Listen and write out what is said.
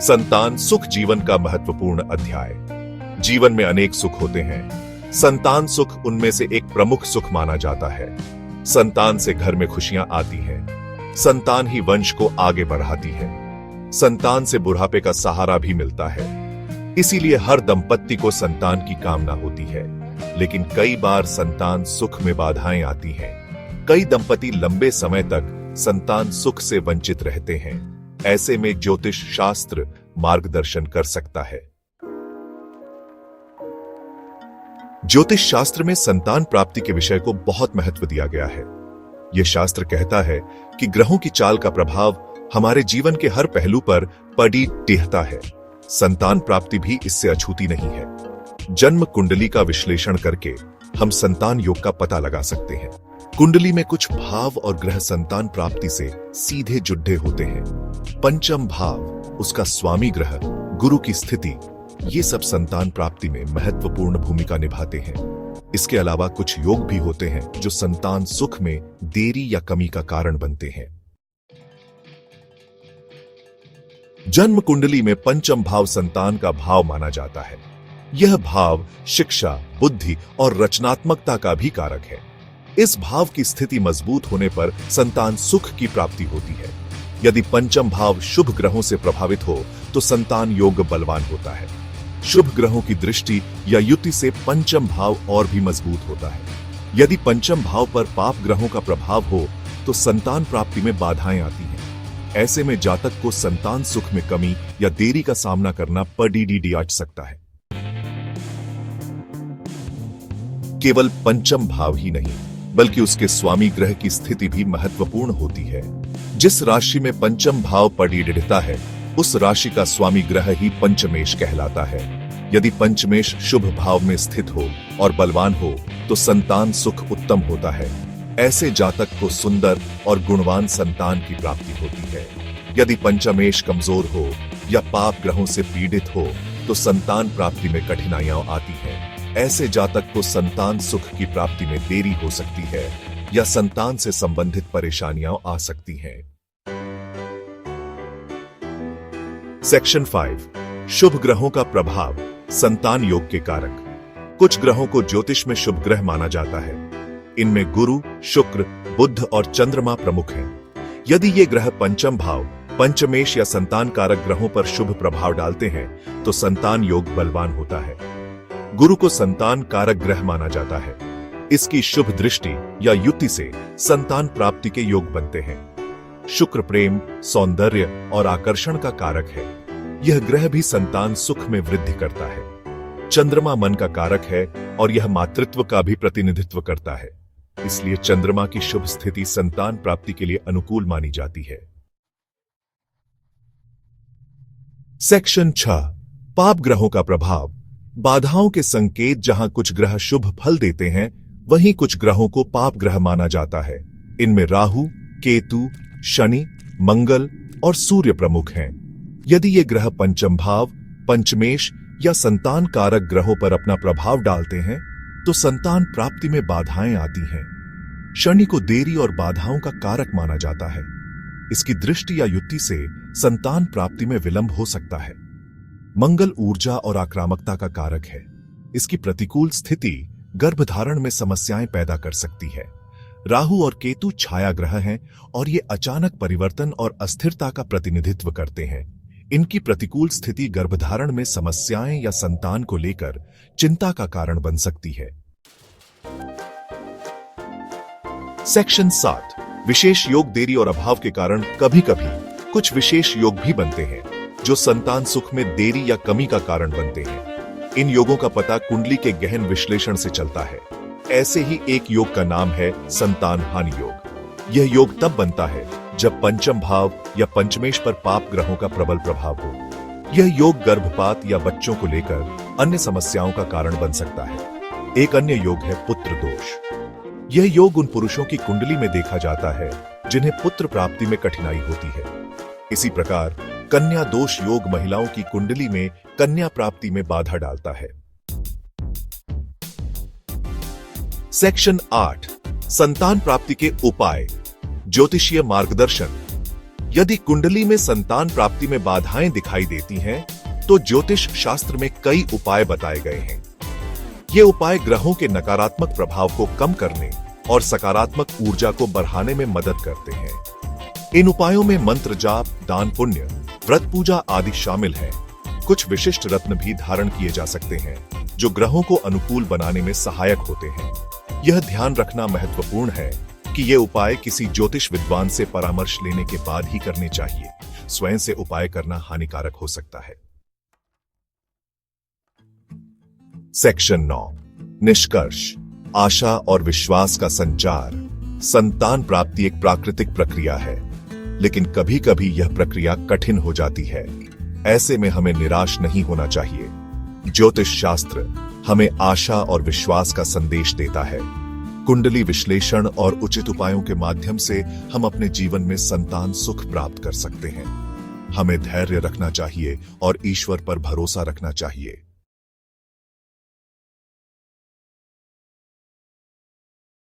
संतान सुख जीवन का महत्वपूर्ण अध्याय। जीवन में अनेक सुख होते हैं। संतान सुख उनमें से एक प्रमुख सुख माना जाता है। संतान से घर में खुशियां आती हैं। संतान ही वंश को आगे बढ़ाती है। संतान से बुढ़ापे का सहारा भी मिलता है। इसीलिए हर दंपत्ति को संतान की कामना होती है। लेकिन कई बार संतान सुख में बाधाएं आती हैं। कई दंपति लंबे समय तक संतान सुख से वंचित रहते हैं। ऐसे में ज्योतिष शास्त्र मार्गदर्शन कर सकता है। ज्योतिष शास्त्र में संतान प्राप्ति के विषय को बहुत महत्व दिया गया है। यह शास्त्र कहता है कि ग्रहों की चाल का प्रभाव हमारे जीवन के हर पहलू पर पड़ी टिहता है। संतान प्राप्ति भी इससे अछूती नहीं है। जन्म कुंडली का विश्लेषण करके हम संतान योग का पता लगा सकते हैं। कुंडली में कुछ भाव और ग्रह संतान प्राप्ति से सीधे जुड़े होते हैं। पंचम भाव, उसका स्वामी ग्रह, गुरु की स्थिति, ये सब संतान प्राप्ति में महत्वपूर्ण भूमिका निभाते हैं। इसके अलावा कुछ योग भी होते हैं जो संतान सुख में देरी या कमी का कारण बनते हैं। जन्म कुंडली में पंचम भाव संतान का भाव माना जाता है। यह भाव शिक्षा, बुद्धि और रचनात्मकता का भी कारक है। इस भाव की स्थिति मजबूत होने पर संतान सुख की प्राप्ति होती है। यदि पंचम भाव शुभ ग्रहों से प्रभावित हो तो संतान योग बलवान होता है। शुभ ग्रहों की दृष्टि या युति से पंचम भाव और भी मजबूत होता है। यदि पंचम भाव पर पाप ग्रहों का प्रभाव हो तो संतान प्राप्ति में बाधाएं आती हैं। ऐसे में जातक को संतान सुख में कमी या देरी का सामना करना पड़ सकता है। केवल पंचम भाव ही नहीं बल्कि उसके स्वामी ग्रह की स्थिति भी महत्वपूर्ण होती है। जिस राशि में पंचम भाव पड़ता है उस राशि का स्वामी ग्रह ही पंचमेश कहलाता है। यदि पंचमेश शुभ भाव में स्थित हो और बलवान हो तो संतान सुख उत्तम होता है। ऐसे जातक को सुंदर और गुणवान संतान की प्राप्ति होती है। यदि पंचमेश कमजोर हो या पाप ग्रहों से पीड़ित हो तो संतान प्राप्ति में कठिनाइयां आती हैं। ऐसे जातक को संतान सुख की प्राप्ति में देरी हो सकती है या संतान से संबंधित परेशानियां आ सकती हैं। सेक्शन 5, शुभ ग्रहों का प्रभाव, संतान योग के कारक। कुछ ग्रहों को ज्योतिष में शुभ ग्रह माना जाता है। इनमें गुरु, शुक्र, बुध और चंद्रमा प्रमुख हैं। यदि ये ग्रह पंचम भाव, पंचमेश या संतान कारक ग्रहों पर शुभ प्रभाव डालते हैं तो संतान योग बलवान होता है। गुरु को संतान कारक ग्रह माना जाता है। इसकी शुभ दृष्टि या युति से संतान प्राप्ति के योग बनते हैं। शुक्र प्रेम, सौंदर्य और आकर्षण का कारक है। यह ग्रह भी संतान सुख में वृद्धि करता है। चंद्रमा मन का कारक है और यह मातृत्व का भी प्रतिनिधित्व करता है। इसलिए चंद्रमा की शुभ स्थिति संतान प्राप्ति के लिए अनुकूल मानी जाती है। सेक्शन 6, पाप ग्रहों का प्रभाव, बाधाओं के संकेत। जहां कुछ ग्रह शुभ फल देते हैं वहीं कुछ ग्रहों को पाप ग्रह माना जाता है। इनमें राहु, केतु, शनि, मंगल और सूर्य प्रमुख हैं। यदि ये ग्रह पंचम भाव, पंचमेश या संतान कारक ग्रहों पर अपना प्रभाव डालते हैं तो संतान प्राप्ति में बाधाएं आती हैं। शनि को देरी और बाधाओं का कारक माना जाता है। इसकी दृष्टि या युति से संतान प्राप्ति में विलंब हो सकता है। मंगल ऊर्जा और आक्रामकता का कारक है। इसकी प्रतिकूल स्थिति गर्भधारण में समस्याएं पैदा कर सकती है। राहु और केतु छाया ग्रह हैं और ये अचानक परिवर्तन और अस्थिरता का प्रतिनिधित्व करते हैं। इनकी प्रतिकूल स्थिति गर्भधारण में समस्याएं या संतान को लेकर चिंता का कारण बन सकती है। सेक्शन 7, विशेष योग। देरी और अभाव के कारण कभी-कभी कुछ विशेष योग भी बनते हैं जो संतान सुख में देरी या कमी का कारण बनते हैं। इन योगों का पता कुंडली के गहन विश्लेषण से चलता है। ऐसे ही एक योग का नाम है संतान हानि योग। यह योग तब बनता है जब पंचम भाव या पंचमेश पर पाप ग्रहों का प्रबल प्रभाव हो। यह योग गर्भपात या बच्चों को लेकर अन्य समस्याओं का कारण बन सकता है। एक अन्य योग है पुत्र दोष। यह योग उन पुरुषों की कुंडली में देखा जाता है जिन्हें पुत्र प्राप्ति में कठिनाई होती है। इसी प्रकार कन्या दोष योग महिलाओं की कुंडली में कन्या प्राप्ति में बाधा डालता है। सेक्शन 8, संतान प्राप्ति के उपाय, ज्योतिषीय मार्गदर्शन। यदि कुंडली में संतान प्राप्ति में बाधाएं दिखाई देती हैं, तो ज्योतिष शास्त्र में कई उपाय बताए गए हैं। ये उपाय ग्रहों के नकारात्मक प्रभाव को कम करने और सकारात्मक ऊर्जा को बढ़ाने में मदद करते हैं। इन उपायों में मंत्र जाप, दान पुण्य, व्रत पूजा आदि शामिल हैं। कुछ विशिष्ट रत्न भी धारण किए जा सकते हैं, जो ग्रहों को अनुकूल बनाने में सहायक होते हैं। यह ध्यान रखना महत्वपूर्ण है कि ये उपाय किसी ज्योतिष विद्वान से परामर्श लेने के बाद ही करने चाहिए। स्वयं से उपाय करना हानिकारक हो सकता है। सेक्शन 9, निष्कर्ष। आशा और विश्वास का संचार। संतान प्राप्ति एक प्राकृतिक प्रक्रिया है, लेकिन कभी कभी यह प्रक्रिया कठिन हो जाती है। ऐसे में हमें निराश नहीं होना चाहिए। ज्योतिष शास्त्र हमें आशा और विश्वास का संदेश देता है। कुंडली विश्लेषण और उचित उपायों के माध्यम से हम अपने जीवन में संतान सुख प्राप्त कर सकते हैं। हमें धैर्य रखना चाहिए और ईश्वर पर भरोसा रखना चाहिए।